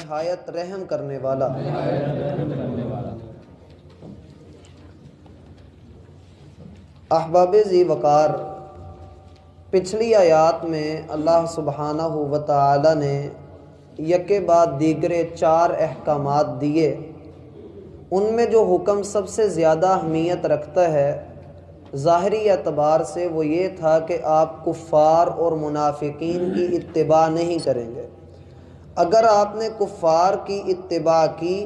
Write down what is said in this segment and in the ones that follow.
نہایت رحم کرنے والا۔ احباب ذی وقار، پچھلی آیات میں اللہ سبحانہ و تعالی نے یکے بعد دیگرے 4 احکامات دیے۔ ان میں جو حکم سب سے زیادہ اہمیت رکھتا ہے ظاہری اعتبار سے وہ یہ تھا کہ آپ کفار اور منافقین کی اتباع نہیں کریں گے۔ اگر آپ نے کفار کی اتباع کی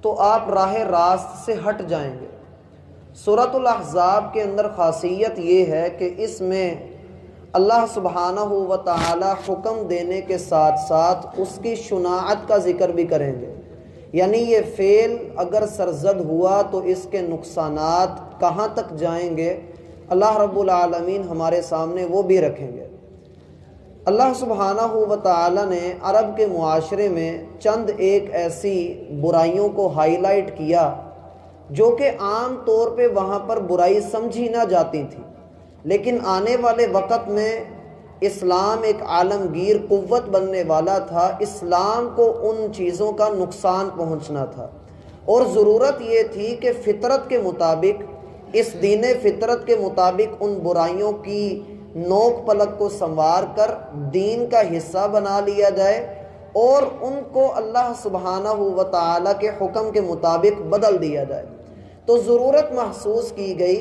تو آپ راہ راست سے ہٹ جائیں گے۔ سورۃ الاحزاب کے اندر خاصیت یہ ہے کہ اس میں اللہ سبحانہ و تعالی حکم دینے کے ساتھ ساتھ اس کی شناعت کا ذکر بھی کریں گے، یعنی یہ فعل اگر سرزد ہوا تو اس کے نقصانات کہاں تک جائیں گے اللہ رب العالمین ہمارے سامنے وہ بھی رکھیں گے۔ اللہ سبحانہ و تعالی نے عرب کے معاشرے میں چند ایک ایسی برائیوں کو ہائی لائٹ کیا جو کہ عام طور پہ وہاں پر برائی سمجھی نہ جاتی تھی، لیکن آنے والے وقت میں اسلام ایک عالمگیر قوت بننے والا تھا۔ اسلام کو ان چیزوں کا نقصان پہنچنا تھا اور ضرورت یہ تھی کہ فطرت کے مطابق، اس دین فطرت کے مطابق ان برائیوں کی نوک پلک کو سنوار کر دین کا حصہ بنا لیا جائے اور ان کو اللہ سبحانہ و تعالی کے حکم کے مطابق بدل دیا جائے۔ تو ضرورت محسوس کی گئی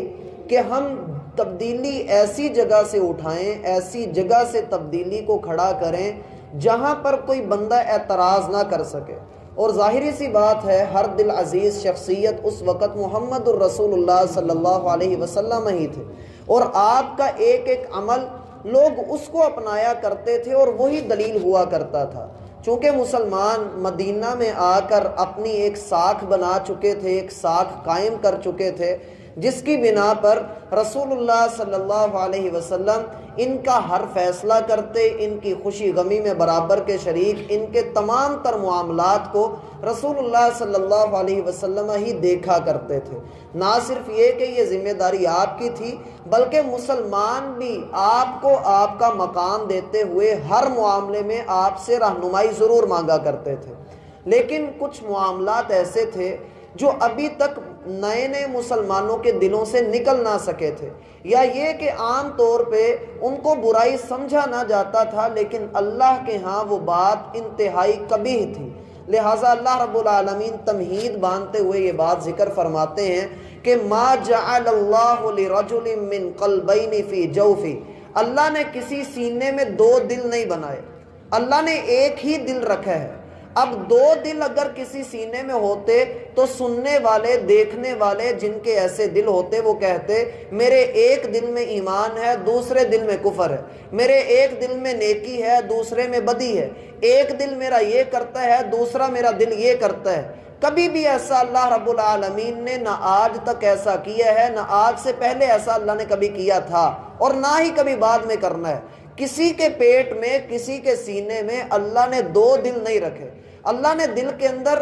کہ ہم تبدیلی ایسی جگہ سے اٹھائیں، ایسی جگہ سے تبدیلی کو کھڑا کریں جہاں پر کوئی بندہ اعتراض نہ کر سکے۔ اور ظاہری سی بات ہے ہر دل عزیز شخصیت اس وقت محمد الرسول اللہ صلی اللہ علیہ وسلم ہی تھے، اور آپ کا ایک ایک عمل لوگ اس کو اپنایا کرتے تھے اور وہی دلیل ہوا کرتا تھا۔ چونکہ مسلمان مدینہ میں آ کر اپنی ایک ساکھ بنا چکے تھے، ایک ساکھ قائم کر چکے تھے جس کی بنا پر رسول اللہ صلی اللہ علیہ وسلم ان کا ہر فیصلہ کرتے، ان کی خوشی غمی میں برابر کے شریک، ان کے تمام تر معاملات کو رسول اللہ صلی اللہ علیہ وسلم ہی دیکھا کرتے تھے۔ نہ صرف یہ کہ یہ ذمہ داری آپ کی تھی بلکہ مسلمان بھی آپ کو آپ کا مقام دیتے ہوئے ہر معاملے میں آپ سے رہنمائی ضرور مانگا کرتے تھے۔ لیکن کچھ معاملات ایسے تھے جو ابھی تک نئے نئے مسلمانوں کے دلوں سے نکل نہ سکے تھے، یا یہ کہ عام طور پہ ان کو برائی سمجھا نہ جاتا تھا، لیکن اللہ کے ہاں وہ بات انتہائی قبیح تھی۔ لہٰذا اللہ رب العالمین تمہید باندھتے ہوئے یہ بات ذکر فرماتے ہیں کہ ما جعل اللہ لرجل من قلبین فی جوفی، اللہ نے کسی سینے میں 2 دل نہیں بنائے، اللہ نے ایک ہی دل رکھا ہے۔ اب 2 دل اگر کسی سینے میں ہوتے تو سننے والے، دیکھنے والے جن کے ایسے دل ہوتے وہ کہتے میرے ایک دل میں ایمان ہے، دوسرے دل میں کفر ہے، میرے ایک دل میں نیکی ہے، دوسرے میں بدی ہے، ایک دل میرا یہ کرتا ہے، دوسرا میرا دل یہ کرتا ہے۔ کبھی بھی ایسا اللہ رب العالمین نے نہ آج تک ایسا کیا ہے، نہ آج سے پہلے ایسا اللہ نے کبھی کیا تھا اور نہ ہی کبھی بعد میں کرنا ہے۔ کسی کے پیٹ میں، کسی کے سینے میں اللہ نے 2 دل نہیں رکھے، اللہ نے دل کے اندر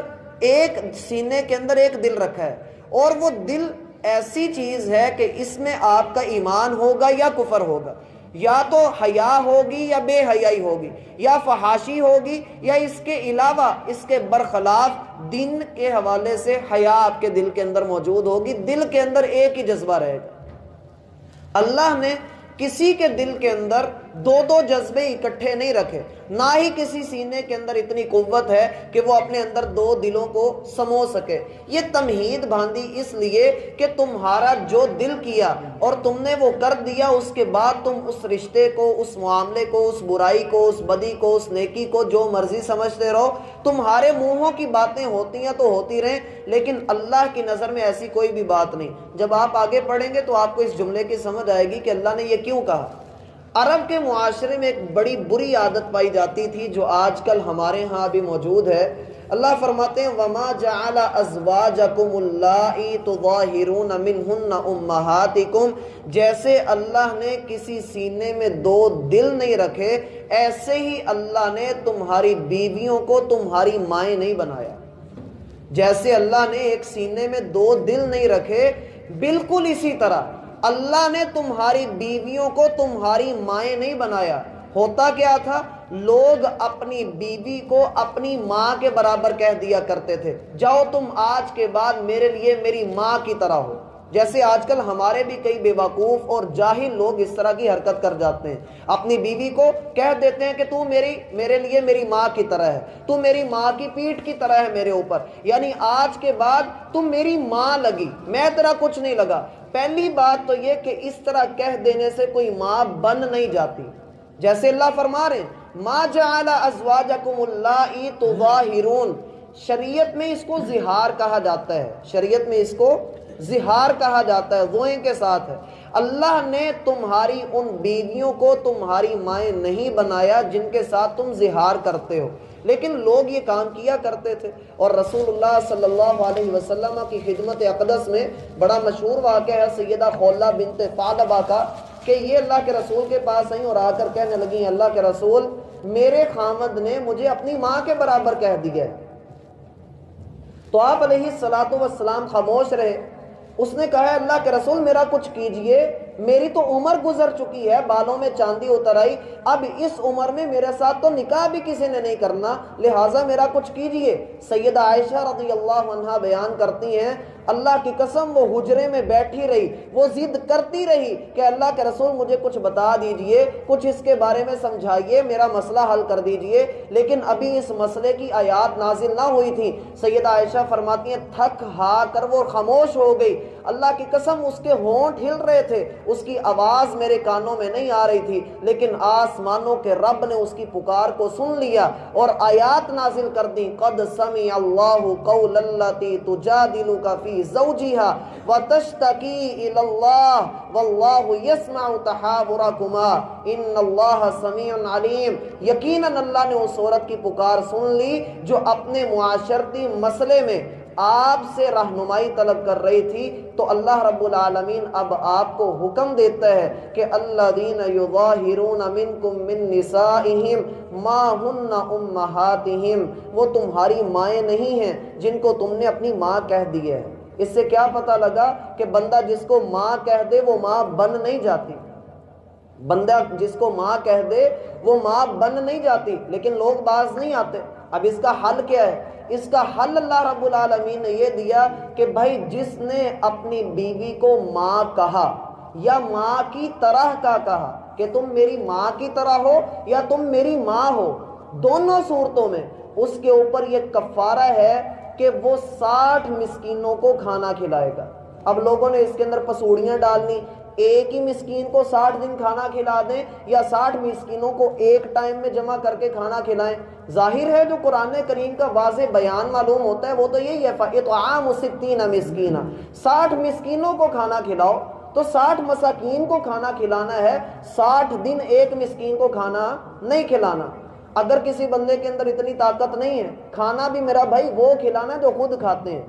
ایک، سینے کے اندر ایک دل رکھا ہے، اور وہ دل ایسی چیز ہے کہ اس میں آپ کا ایمان ہوگا یا کفر ہوگا، یا تو حیا ہوگی یا بے حیائی ہوگی، یا فحاشی ہوگی، یا اس کے علاوہ اس کے برخلاف دین کے حوالے سے حیا آپ کے دل کے اندر موجود ہوگی۔ دل کے اندر ایک ہی جذبہ رہے گا۔ اللہ نے کسی کے دل کے اندر 2 جذبے اکٹھے نہیں رکھے، نہ ہی کسی سینے کے اندر اتنی قوت ہے کہ وہ اپنے اندر 2 دلوں کو سمو سکے۔ یہ تمہید باندھی اس لیے کہ تمہارا جو دل کیا اور تم نے وہ کر دیا، اس کے بعد تم اس رشتے کو، اس معاملے کو، اس برائی کو، اس بدی کو، اس نیکی کو جو مرضی سمجھتے رہو، تمہارے منہوں کی باتیں ہوتی ہیں تو ہوتی رہیں، لیکن اللہ کی نظر میں ایسی کوئی بھی بات نہیں۔ جب آپ آگے پڑھیں گے تو آپ کو اس جملے کی سمجھ آئے گی کہ اللہ نے یہ کیوں کہا۔ عرب کے معاشرے میں ایک بڑی بری عادت پائی جاتی تھی جو آج کل ہمارے ہاں بھی موجود ہے۔ اللہ فرماتے ہیں وَمَا جَعَلَ أَزْوَاجَكُمُ اللَّائِي تُظَاهِرُونَ مِنْهُنَّ أُمَّهَاتِكُمْ، جیسے اللہ نے کسی سینے میں 2 دل نہیں رکھے، ایسے ہی اللہ نے تمہاری بیویوں کو تمہاری مائیں نہیں بنایا۔ جیسے اللہ نے ایک سینے میں 2 دل نہیں رکھے، بالکل اسی طرح اللہ نے تمہاری بیویوں کو تمہاری مائیں نہیں بنایا۔ ہوتا کیا تھا لوگ اپنی بیوی کو اپنی ماں کے برابر کہہ دیا کرتے تھے، جاؤ تم آج کے بعد میرے لیے میری ماں کی طرح ہو۔ جیسے آج کل ہمارے بھی کئی بیوقوف اور جاہل لوگ اس طرح کی حرکت کر جاتے ہیں، اپنی بیوی کو کہہ دیتے ہیں کہ تو میرے لیے میری ماں کی طرح ہے، تو میری ماں کی پیٹھ کی طرح ہے میرے اوپر، یعنی آج کے بعد تم میری ماں لگی، میں تیرا کچھ نہیں لگا۔ پہلی بات تو یہ کہ اس طرح کہہ دینے سے کوئی ماں بن نہیں جاتی۔ جیسے اللہ فرما رہے ہیں ما جعل ازواجکم اللائی تظاہرون، شریعت میں اس کو زہار کہا جاتا ہے، شریعت میں اس کو زہار کہا جاتا ہے، وہیں کے ساتھ ہے۔ اللہ نے تمہاری ان بیویوں کو تمہاری مائیں نہیں بنایا جن کے ساتھ تم زہار کرتے ہو، لیکن لوگ یہ کام کیا کرتے تھے۔ اور رسول اللہ صلی اللہ علیہ وسلم کی خدمت اقدس میں بڑا مشہور واقعہ ہے سیدہ خولہ بنت ثعلبہ کا، کہ یہ اللہ کے رسول کے پاس آئیں اور آ کر کہنے لگیں اللہ کے رسول میرے خامد نے مجھے اپنی ماں کے برابر کہہ دیا ہے۔ تو آپ علیہ الصلوۃ والسلام خاموش رہے۔ اس نے کہا اللہ کے رسول میرا کچھ کیجئے، میری تو عمر گزر چکی ہے، بالوں میں چاندی اتر آئی، اب اس عمر میں میرے ساتھ تو نکاح بھی کسی نے نہیں کرنا، لہٰذا میرا کچھ کیجئے۔ سیدہ عائشہ رضی اللہ عنہا بیان کرتی ہیں اللہ کی قسم وہ حجرے میں بیٹھی رہی، وہ ضد کرتی رہی کہ اللہ کے رسول مجھے کچھ بتا دیجئے، کچھ اس کے بارے میں سمجھائیے، میرا مسئلہ حل کر دیجئے، لیکن ابھی اس مسئلے کی آیات نازل نہ ہوئی تھی۔ سیدہ عائشہ فرماتی ہیں تھک ہا کر وہ خاموش ہو گئی، اللہ کی قسم اس کے ہونٹ ہل رہے تھے، اس کی آواز میرے کانوں میں نہیں آ رہی تھی، لیکن آسمانوں کے رب نے اس کی پکار کو سن لیا اور آیات نازل کر دی قد سمع اللہ قول التی تجادلک فی زوجہا وتشتکی الی اللہ واللہ یسمع تحاورکما ان اللہ سمیع علیم۔ یقیناً اللہ نے اس عورت کی پکار سن لی جو اپنے معاشرتی مسئلے میں آپ سے رہنمائی طلب کر رہی تھی، تو اللہ رب العالمین اب آپ کو حکم دیتا ہے کہ الذین یظاہرون منکم من نسائہم ما ہن امہاتہم، وہ تمہاری مائیں نہیں ہیں جن کو تم نے اپنی ماں کہہ دی ہے۔ اس سے کیا پتہ لگا کہ بندہ جس کو ماں کہہ دے وہ ماں بن نہیں جاتی، بندہ جس کو ماں کہہ دے وہ ماں بن نہیں جاتی، لیکن لوگ باز نہیں آتے۔ اب اس کا حل کیا ہے؟ اس کا حل اللہ رب العالمین نے یہ دیا کہ بھائی جس نے اپنی بیوی کو ماں کہا یا ماں کی طرح کا کہا کہ تم میری ماں کی طرح ہو یا تم میری ماں ہو، دونوں صورتوں میں اس کے اوپر یہ کفارہ ہے کہ وہ 60 مسکینوں کو کھانا کھلائے گا۔ اب لوگوں نے اس کے اندر پسوڑیاں ڈالنی، ایک ہی مسکین کو 60 دن کھانا کھلا دیں یا 60 مسکینوں کو ایک ٹائم میں جمع کر کے کھانا کھلائیں۔ ظاہر ہے جو قرآن کریم کا واضح بیان معلوم ہوتا ہے وہ تو یہی ہے فَإِطْعَامُ 60 مسکینہ، 60 مسکینوں کو کھانا کھلاؤ، تو 60 مساکین کو کھانا کھلانا ہے، 60 دن ایک مسکین کو کھانا نہیں کھلانا۔ اگر کسی بندے کے اندر اتنی طاقت نہیں ہے، کھانا بھی میرا بھائی وہ کھلانا ہے جو خود کھاتے ہیں،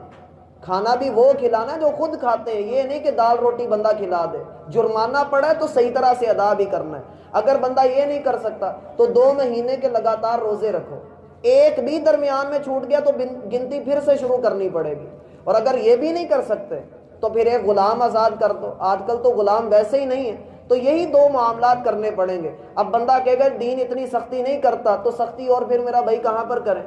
کھانا بھی وہ کھلانا ہے جو خود کھاتے ہیں، یہ نہیں کہ دال روٹی بندہ کھلا دے۔ جرمانہ پڑا ہے تو صحیح طرح سے ادا بھی کرنا ہے۔ اگر بندہ یہ نہیں کر سکتا تو 2 مہینے کے لگاتار روزے رکھو، ایک بھی درمیان میں چھوٹ گیا تو گنتی پھر سے شروع کرنی پڑے گی۔ اور اگر یہ بھی نہیں کر سکتے تو پھر ایک غلام آزاد کر دو، آج کل تو غلام ویسے ہی نہیں ہے، تو یہی 2 معاملات کرنے پڑیں گے۔ اب بندہ کہے گا دین اتنی سختی نہیں کرتا، تو سختی اور پھر میرا بھائی کہاں پر کریں؟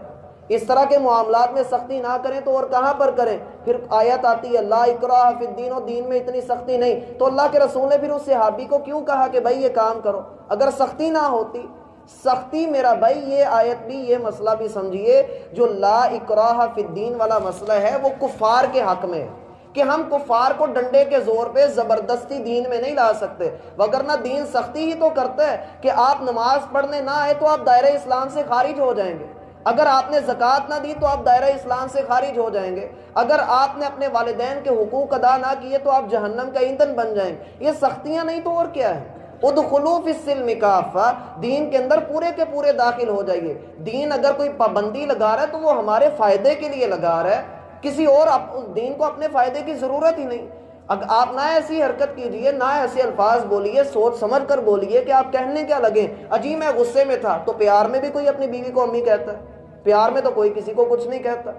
اس طرح کے معاملات میں سختی نہ کریں تو اور کہاں پر کریں؟ پھر آیت آتی ہے لا اکراہ فی الدین، و دین میں اتنی سختی نہیں، تو اللہ کے رسول نے پھر اس صحابی کو کیوں کہا کہ بھائی یہ کام کرو؟ اگر سختی نہ ہوتی، سختی میرا بھائی یہ آیت بھی یہ مسئلہ بھی سمجھیے، جو لا اکراہ فی الدین والا مسئلہ ہے وہ کفار کے حق میں ہے کہ ہم کفار کو ڈنڈے کے زور پہ زبردستی دین میں نہیں لا سکتے، وگرنہ دین سختی ہی تو کرتا ہے کہ آپ نماز پڑھنے نہ آئے تو آپ دائرہ اسلام سے خارج ہو جائیں گے، اگر آپ نے زکوٰۃ نہ دی تو آپ دائرہ اسلام سے خارج ہو جائیں گے، اگر آپ نے اپنے والدین کے حقوق ادا نہ کیے تو آپ جہنم کا ایندھن بن جائیں گے۔ یہ سختیاں نہیں تو اور کیا ہے؟ ادخلوا فی السلم کافہ، دین کے اندر پورے کے پورے داخل ہو جائیے۔ دین اگر کوئی پابندی لگا رہا ہے تو وہ ہمارے فائدے کے لیے لگا رہا ہے، کسی اور دین کو اپنے فائدے کی ضرورت ہی نہیں۔ اگر آپ نہ ایسی حرکت کیجئے، نہ ایسے الفاظ بولیے، سوچ سمجھ کر بولیے کہ آپ کہنے کیا لگیں۔ اجی میں غصے میں تھا، تو پیار میں بھی کوئی اپنی بیوی کو امی کہتا ہے؟ پیار میں تو کوئی کسی کو کچھ نہیں کہتا۔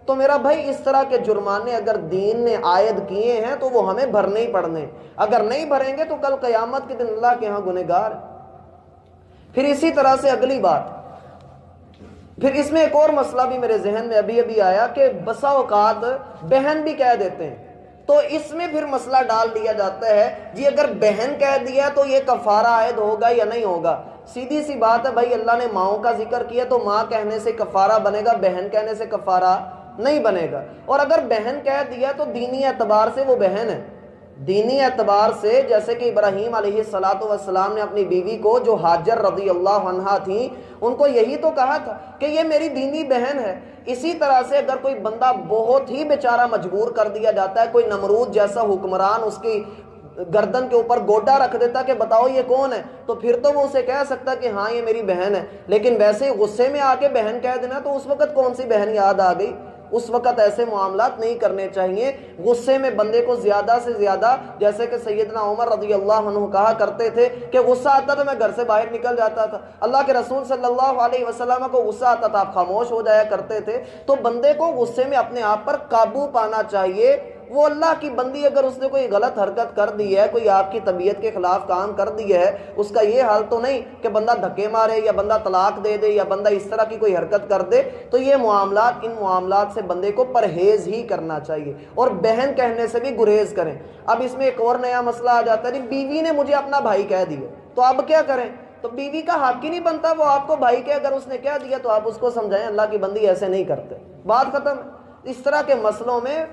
تو میرا بھائی اس طرح کے جرمانے اگر دین نے عائد کیے ہیں تو وہ ہمیں بھرنے ہی پڑنے، اگر نہیں بھریں گے تو کل قیامت کے دن اللہ کے ہاں گنہگار۔ پھر اسی طرح سے اگلی بات، پھر اس میں ایک اور مسئلہ بھی میرے ذہن میں ابھی ابھی آیا کہ بسا اوقات بہن بھی کہہ دیتے ہیں، تو اس میں پھر مسئلہ ڈال دیا جاتا ہے جی اگر بہن کہہ دیا تو یہ کفارہ عائد ہوگا یا نہیں ہوگا؟ سیدھی سی بات ہے بھائی، اللہ نے ماؤں کا ذکر کیا تو ماں کہنے سے کفارہ بنے گا، بہن کہنے سے کفارہ نہیں بنے گا۔ اور اگر بہن کہہ دیا تو دینی اعتبار سے وہ بہن ہے، دینی اعتبار سے، جیسے کہ ابراہیم علیہ السلام نے اپنی بیوی کو جو ہاجر رضی اللہ عنہا تھیں ان کو یہی تو کہا تھا کہ یہ میری دینی بہن ہے۔ اسی طرح سے اگر کوئی بندہ بہت ہی بیچارہ مجبور کر دیا جاتا ہے، کوئی نمرود جیسا حکمران اس کی گردن کے اوپر گوٹا رکھ دیتا کہ بتاؤ یہ کون ہے، تو پھر تو وہ اسے کہہ سکتا کہ ہاں یہ میری بہن ہے، لیکن ویسے ہی غصے میں آ کے بہن کہہ دینا تو اس وقت کون سی بہن یاد آ گئی؟ اس وقت ایسے معاملات نہیں کرنے چاہیے۔ غصے میں بندے کو زیادہ سے زیادہ، جیسے کہ سیدنا عمر رضی اللہ عنہ کہا کرتے تھے کہ غصہ آتا تو میں گھر سے باہر نکل جاتا تھا، اللہ کے رسول صلی اللہ علیہ وسلم کو غصہ آتا تھا آپ خاموش ہو جایا کرتے تھے۔ تو بندے کو غصے میں اپنے آپ پر قابو پانا چاہیے۔ وہ اللہ کی بندی اگر اس نے کوئی غلط حرکت کر دی ہے، کوئی آپ کی طبیعت کے خلاف کام کر دی ہے، اس کا یہ حال تو نہیں کہ بندہ دھکے مارے یا بندہ طلاق دے دے یا بندہ اس طرح کی کوئی حرکت کر دے۔ تو یہ معاملات، ان معاملات سے بندے کو پرہیز ہی کرنا چاہیے اور بہن کہنے سے بھی گریز کریں۔ اب اس میں ایک اور نیا مسئلہ آ جاتا ہے، بیوی نے مجھے اپنا بھائی کہہ دیا تو اب کیا کریں؟ تو بیوی کا حق ہی نہیں بنتا وہ آپ کو بھائی کہ اگر اس نے کہہ دیا تو آپ اس کو سمجھائیں اللہ کی بندی ایسے نہیں کرتے، بات ختم۔ اس طرح کے مسئلوں میں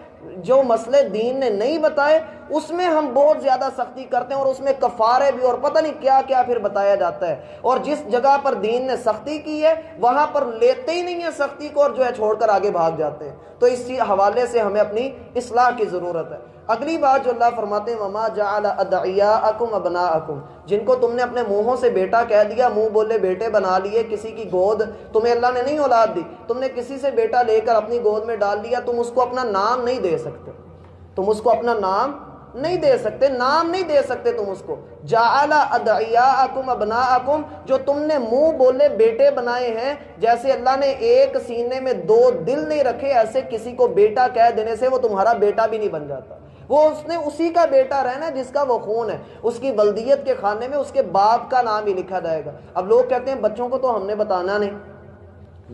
جو مسئلے دین نے نہیں بتائے اس میں ہم بہت زیادہ سختی کرتے ہیں اور اس میں کفارے بھی اور پتہ نہیں کیا کیا پھر بتایا جاتا ہے، اور جس جگہ پر دین نے سختی کی ہے وہاں پر لیتے ہی نہیں ہے سختی کو اور جو ہے چھوڑ کر آگے بھاگ جاتے ہیں۔ تو اس حوالے سے ہمیں اپنی اصلاح کی ضرورت ہے۔ اگلی بات جو اللہ فرماتے ہیں وَمَا جَعَلَ أَدْعِيَاءَكُمْ أَبْنَاءَكُمْ، جن کو تم نے اپنے منہوں سے بیٹا کہہ دیا، منہ بولے بیٹے بنا لیے، کسی کی گود تمہیں اللہ نے نہیں اولاد دی، تم نے کسی سے بیٹا لے کر اپنی گود میں ڈال لیا، تم اس کو اپنا نام نہیں دے سکتے، تم اس کو اپنا نام نہیں دے سکتے، نام نہیں دے سکتے تم اس کو۔ جَعَلَ أَدْعِيَاءَكُمْ أَبْنَاءَكُمْ، جو تم نے منہ بولے بیٹے بنائے ہیں، جیسے اللہ نے ایک سینے میں دو دل نہیں رکھے، ایسے کسی کو بیٹا کہہ دینے سے وہ تمہارا بیٹا بھی نہیں بن جاتا، وہ اس نے اسی کا بیٹا رہنا جس کا وہ خون ہے، اس کی ولدیت کے خانے میں اس کے باپ کا نام ہی لکھا جائے گا۔ اب لوگ کہتے ہیں بچوں کو تو ہم نے بتانا نہیں،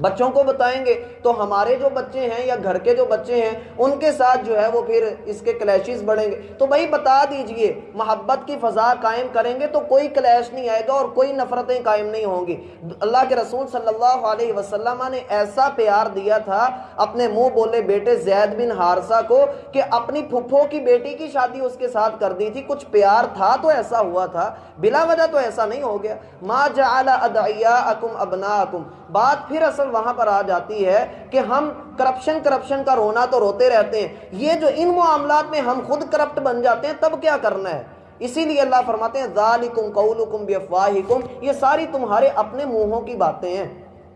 بچوں کو بتائیں گے تو ہمارے جو بچے ہیں یا گھر کے جو بچے ہیں ان کے ساتھ جو ہے وہ پھر اس کے کلیشز بڑھیں گے۔ تو بھائی بتا دیجئے، محبت کی فضا قائم کریں گے تو کوئی کلیش نہیں آئے گا اور کوئی نفرتیں قائم نہیں ہوں گی۔ اللہ کے رسول صلی اللہ علیہ وسلم نے ایسا پیار دیا تھا اپنے منہ بولے بیٹے زید بن حارثہ کو کہ اپنی پھپھو کی بیٹی کی شادی اس کے ساتھ کر دی تھی۔ کچھ پیار تھا تو ایسا ہوا تھا، بلا وجہ تو ایسا نہیں ہو گیا۔ ما جعل ادعیاءکم ابناءکم، بات پھر اصل وہاں پر آ جاتی ہے کہ ہم کرپشن کا رونا تو روتے رہتے ہیں، یہ جو ان معاملات میں ہم خود کرپٹ بن جاتے ہیں تب کیا کرنا ہے؟ اسی لیے اللہ فرماتے ہیں ذالکم قولکم بافواہکم، یہ ساری تمہارے اپنے منہوں کی باتیں ہیں،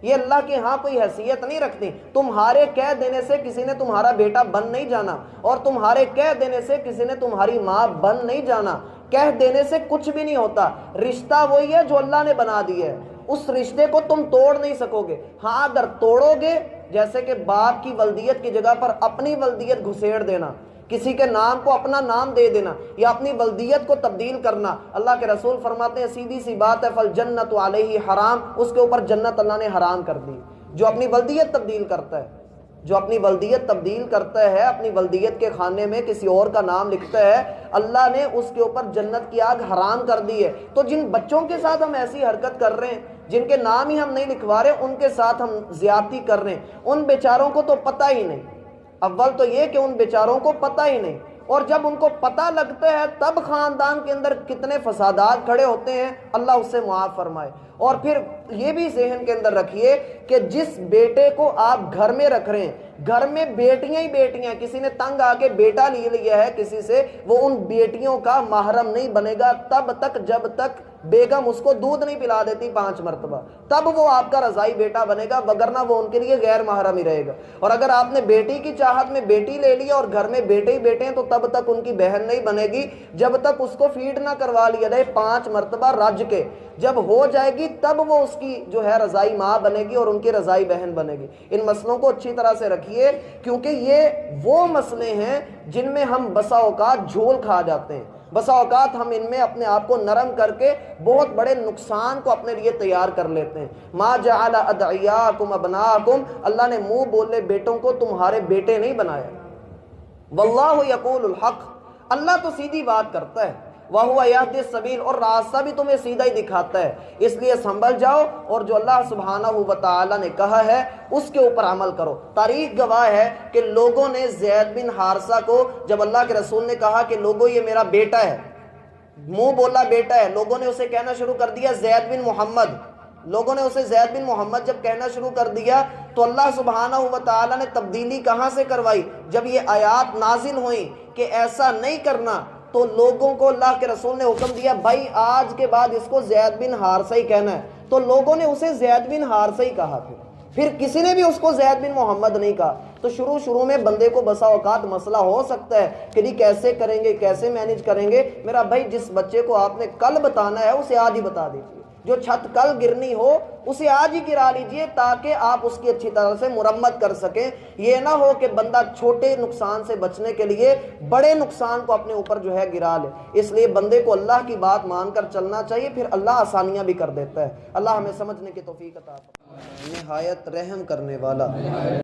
یہ اللہ کے ہاں کوئی حیثیت نہیں رکھتی۔ تمہارے کہہ دینے سے کسی نے تمہارا بیٹا بن نہیں جانا، اور تمہارے کہہ دینے سے کسی نے تمہاری ماں بن نہیں جانا۔ کہہ دینے سے کچھ بھی نہیں ہوتا، رشتہ وہی ہے جو اللہ نے بنا دیا ہے، اس رشتے کو تم توڑ نہیں سکو گے۔ ہاں اگر توڑو گے، جیسے کہ باپ کی ولدیت کی جگہ پر اپنی ولدیت گھسیڑ دینا، کسی کے نام کو اپنا نام دے دینا یا اپنی ولدیت کو تبدیل کرنا، اللہ کے رسول فرماتے ہیں سیدھی سی بات ہے فالجنت علیہ حرام، اس کے اوپر جنت اللہ نے حرام کر دی۔ جو اپنی ولدیت تبدیل کرتا ہے، جو اپنی ولدیت تبدیل کرتا ہے، اپنی ولدیت کے خانے میں کسی اور کا نام لکھتا ہے، اللہ نے اس کے اوپر جنت کی آگ حرام کر دی ہے۔ تو جن بچوں کے ساتھ ہم ایسی حرکت کر رہے ہیں، جن کے نام ہی ہم نہیں لکھوا رہے، ان کے ساتھ ہم زیادتی کر رہے ہیں، ان بیچاروں کو تو پتہ ہی نہیں۔ اول تو یہ کہ ان بیچاروں کو پتہ ہی نہیں، اور جب ان کو پتہ لگتا ہے تب خاندان کے اندر کتنے فسادات کھڑے ہوتے ہیں، اللہ اس سے معاف فرمائے۔ اور پھر یہ بھی ذہن کے اندر رکھیے کہ جس بیٹے کو آپ گھر میں رکھ رہے ہیں، گھر میں بیٹیاں ہی بیٹیاں، کسی نے تنگ آ کے بیٹا لے لیا ہے کسی سے، وہ ان بیٹیوں کا محرم نہیں بنے گا تب تک جب تک بیگم اس کو دودھ نہیں پلا دیتی 5 مرتبہ، تب وہ آپ کا رضائی بیٹا بنے گا، وگرنہ وہ ان کے لیے غیر محرم ہی رہے گا۔ اور اگر آپ نے بیٹی کی چاہت میں بیٹی لے لیا اور گھر میں بیٹے ہی بیٹے ہیں تو تب تک ان کی بہن نہیں بنے گی جب تک اس کو فیڈ نہ کروا لیا جائے 5 مرتبہ رج کے۔ جب ہو جائے گی تب وہ اس کی جو ہے رضائی ماں بنے گی اور ان کی رضائی بہن بنے گی۔ ان مسئلوں کو اچھی طرح سے رکھیے، کیونکہ یہ وہ مسئلے ہیں جن میں ہم بسا اوقات جھول کھا جاتے ہیں۔ بسا اوقات ہم ان میں اپنے آپ کو نرم کر کے بہت بڑے نقصان کو اپنے لیے تیار کر لیتے ہیں۔ ما جعل ادعیاکم ابناکم، اللہ نے منہ بولے بیٹوں کو تمہارے بیٹے نہیں بنایا۔ واللہ یقول الحق، اللہ تو سیدھی بات کرتا ہے۔ وَهُوَ يَهْدِي السَّبِيلَ، اور راستہ بھی تمہیں سیدھا ہی دکھاتا ہے۔ اس لیے سنبھل جاؤ اور جو اللہ سبحانہ وتعالی نے کہا ہے اس کے اوپر عمل کرو۔ تاریخ گواہ ہے کہ لوگوں نے زید بن حارثہ کو، جب اللہ کے رسول نے کہا کہ لوگوں یہ میرا بیٹا ہے، منہ بولا بیٹا ہے، لوگوں نے اسے کہنا شروع کر دیا زید بن محمد۔ لوگوں نے اسے زید بن محمد جب کہنا شروع کر دیا تو اللہ سبحانہ وتعالی نے تبدیلی کہاں سے کروائی؟ جب یہ آیات نازل ہوئیں کہ ایسا نہیں کرنا تو لوگوں کو اللہ کے رسول نے حکم دیا بھائی آج کے بعد اس کو زید بن حارثہ ہی کہنا ہے، تو لوگوں نے اسے زید بن حارثہ ہی کہا۔ پھر کسی نے بھی اس کو زید بن محمد نہیں کہا۔ تو شروع میں بندے کو بسا اوقات مسئلہ ہو سکتا ہے کہ نہیں کیسے کریں گے، کیسے مینیج کریں گے۔ میرا بھائی جس بچے کو آپ نے کل بتانا ہے اسے آج ہی بتا دیجیے، جو چھت کل گرنی ہو اسے آج ہی گرا لیجئے تاکہ آپ اس کی اچھی طرح سے مرمت کر سکیں۔ یہ نہ ہو کہ بندہ چھوٹے نقصان سے بچنے کے لیے بڑے نقصان کو اپنے اوپر جو ہے گرا لے۔ اس لیے بندے کو اللہ کی بات مان کر چلنا چاہیے، پھر اللہ آسانیاں بھی کر دیتا ہے۔ اللہ ہمیں سمجھنے کی توفیق عطا فرمائے۔ نہایت رحم کرنے والا